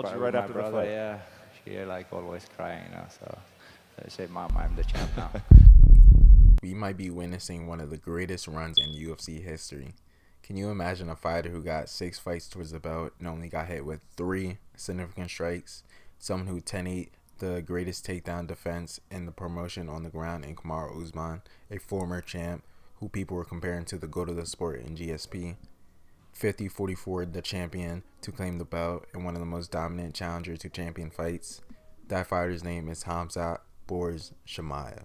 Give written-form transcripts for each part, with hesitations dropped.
called you cried with right my after the brother. fight. Yeah, she like always crying, So I said, "Mom, I'm the champ now." We might be witnessing one of the greatest runs in UFC history. Can you imagine a fighter who got 6 fights towards the belt and only got hit with 3 significant strikes? Someone who 10-8 the greatest takedown defense in the promotion on the ground in Kamaru Usman, a former champ who people were comparing to the GOAT of the sport in GSP. 50-44 the champion to claim the belt in one of the most dominant challenger to champion fights. That fighter's name is Khamzat Chimaev.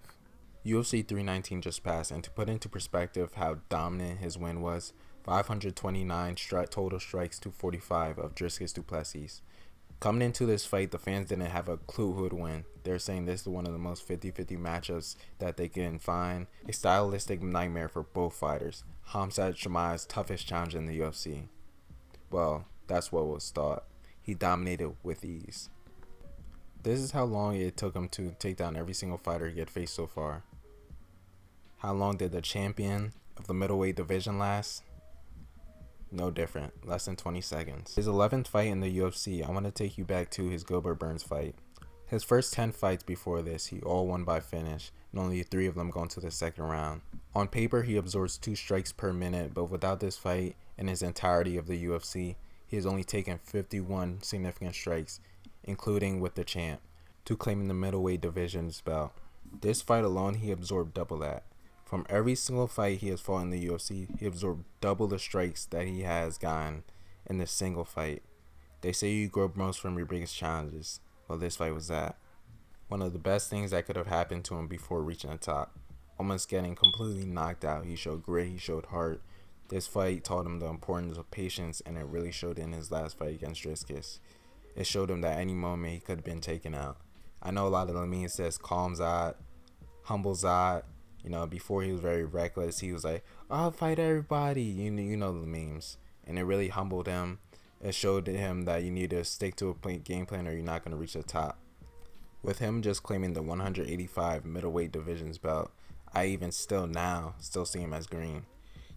UFC 319 just passed, and to put into perspective how dominant his win was, 529 total strikes to 45 of Dricus du Plessis. Coming into this fight, the fans didn't have a clue who would win. They're saying this is one of the most 50-50 matchups that they can find. A stylistic nightmare for both fighters. Khamzat Chimaev's toughest challenge in the UFC. Well, that's what was thought. He dominated with ease. This is how long it took him to take down every single fighter he had faced so far. How long did the champion of the middleweight division last? No different, less than 20 seconds. His 11th fight in the UFC, I want to take you back to his Gilbert Burns fight. His first 10 fights before this, he all won by finish, and only 3 of them going to the second round. On paper, he absorbs 2 strikes per minute, but without this fight, in his entirety of the UFC, he has only taken 51 significant strikes, including with the champ, to claiming the middleweight division's belt. This fight alone, he absorbed double that. From every single fight he has fought in the UFC, he absorbed double the strikes that he has gotten in this single fight. They say you grow most from your biggest challenges. Well, this fight was that. One of the best things that could have happened to him before reaching the top. Almost getting completely knocked out. He showed grit, he showed heart. This fight taught him the importance of patience, and it really showed in his last fight against Dricus. It showed him that any moment he could have been taken out. I know a lot of the memes says calm Zod, humble Zod. Before he was very reckless. He was like, I'll fight everybody. You know the memes. And it really humbled him. It showed him that you need to stick to a game plan or you're not going to reach the top. With him just claiming the 185 middleweight divisions belt, I even still see him as green.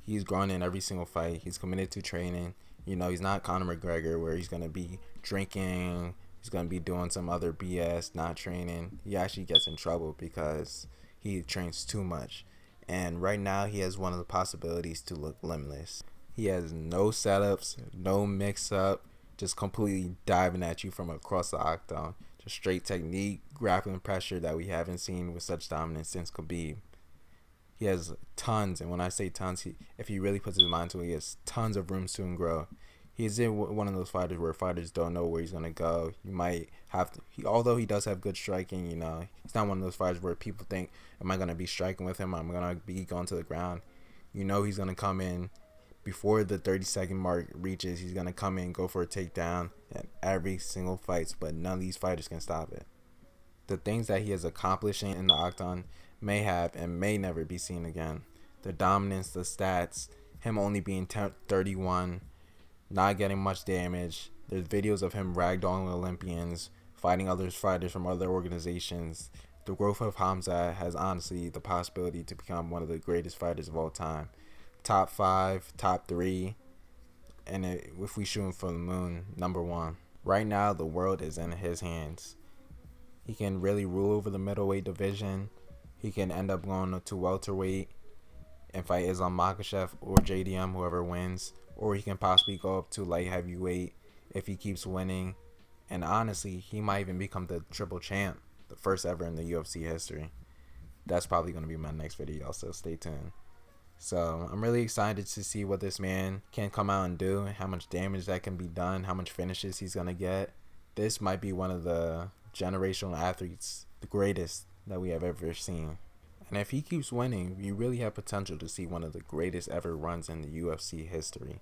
He's grown in every single fight. He's committed to training. He's not Conor McGregor where he's going to be drinking. He's going to be doing some other BS, not training. He actually gets in trouble because he trains too much, and right now he has one of the possibilities to look limitless. He has no setups, no mix-up, just completely diving at you from across the octagon. Just straight technique, grappling pressure that we haven't seen with such dominance since Khabib. He has tons, and when I say tons, if he really puts his mind to it, he has tons of room to grow. He's in one of those fighters where fighters don't know where he's going to go. You might have to, although he does have good striking, he's not one of those fighters where people think, am I going to be striking with him? I'm going to be going to the ground. He's going to come in before the 30-second mark reaches. He's going to come in, go for a takedown in every single fight, but none of these fighters can stop it. The things that he has accomplished in the octagon may have and may never be seen again. The dominance, the stats, him only being 31, not getting much damage. There's videos of him ragdolling Olympians, fighting other fighters from other organizations. The growth of Khamzat has honestly the possibility to become one of the greatest fighters of all time. Top 5, top 3, and if we shoot him for the moon, number 1. Right now, the world is in his hands. He can really rule over the middleweight division. He can end up going to welterweight and fight Islam Makhachev or JDM, whoever wins. Or he can possibly go up to light heavyweight if he keeps winning. And honestly, he might even become the triple champ, the first ever in the UFC history. That's probably going to be my next video, so stay tuned. So I'm really excited to see what this man can come out and do, how much damage that can be done, how much finishes he's going to get. This might be one of the generational athletes, the greatest that we have ever seen. And if he keeps winning, we really have potential to see one of the greatest ever runs in the UFC history.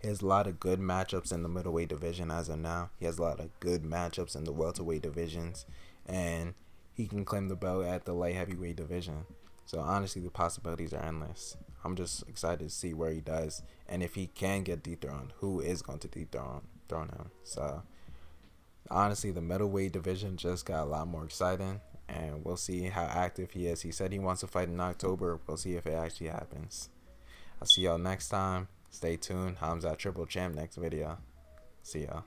He has a lot of good matchups in the middleweight division as of now. He has a lot of good matchups in the welterweight divisions. And he can claim the belt at the light heavyweight division. So honestly, the possibilities are endless. I'm just excited to see where he does. And if he can get dethroned, who is going to dethrone him. So honestly, the middleweight division just got a lot more exciting. And we'll see how active he is. He said he wants to fight in October. We'll see if it actually happens. I'll see y'all next time. Stay tuned. Khamzat Triple Champ next video. See y'all.